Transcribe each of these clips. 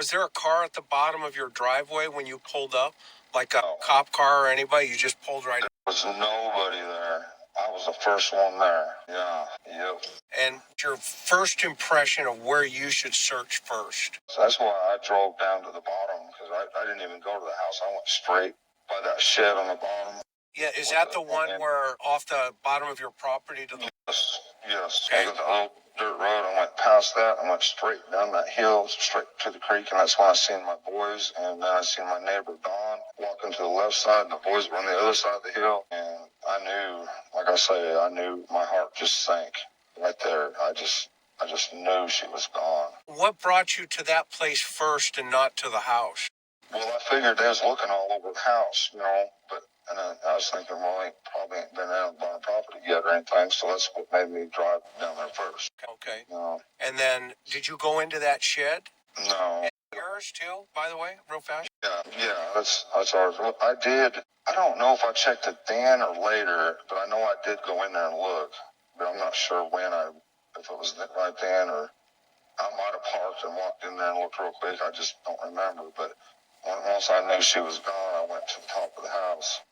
Was there a car at the bottom of your driveway when you pulled up? Like a No. cop car or anybody? You just pulled right up? There was nobody there. I was the first one there. Yeah, yep. And your first impression of where you should search first? So that's why I drove down to the bottom, because I didn't even go to the house. I went straight by that shed on the bottom. Yeah, is that the one where off the bottom of your property to the... Yes. Okay. I got the little dirt road. I went past that. I went straight down that hill, straight to the creek, and that's when I seen my boys. And then I seen my neighbor Don walking to the left side, and the boys were on the other side of the hill. And I knew, like I say, I knew my heart just sank right there. I just knew she was gone. What brought you to that place first and not to the house? Well, I figured they was looking all over the house, but and I was thinking, well, they probably ain't been out on the property yet or anything, so that's what made me drive down there first. Okay. No. And then, did you go into that shed? No. And yours too, by the way, real fast? Yeah, that's ours. Well, I don't know if I checked it then or later, but I know I did go in there and look, but I'm not sure if it was right then, or I might have parked and walked in there and looked real quick. I just don't remember, but once I knew she was gone, I went to the top of the house.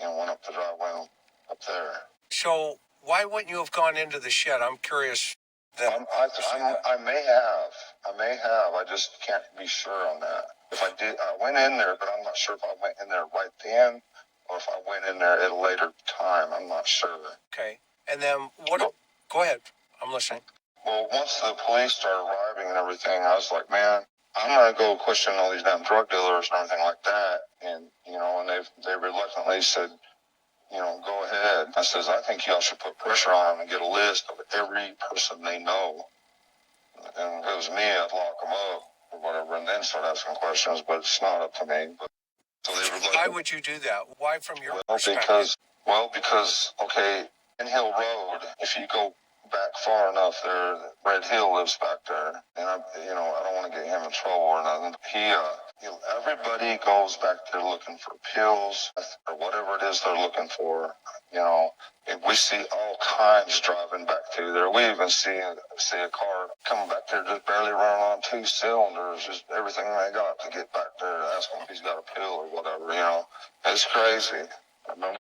Went up the driveway up there. So why wouldn't you have gone into the shed? I'm curious. I may have. I just can't be sure on that. If I did, I went in there, but I'm not sure if I went in there right then or if I went in there at a later time. I'm not sure. Okay. And then go ahead. I'm listening. Well, once the police started arriving and everything, I was like, man, I'm going to go question all these damn drug dealers and everything like that. And, and they reluctantly said, go ahead. I says, I think y'all should put pressure on them and get a list of every person they know. And if it was me, I'd lock them up or whatever and then start asking questions, but it's not up to me. So they were Why would you do that? Why from your perspective? Because, okay, in Hill Road, if you go back far enough there, Red Hill lives back there, and I don't want to get him in trouble or nothing. Everybody goes back there looking for pills or whatever it is they're looking for, and we see all kinds driving back through there. We even see a car coming back there just barely running on 2 cylinders, just everything they got to get back there to ask him if he's got a pill or whatever, It's crazy.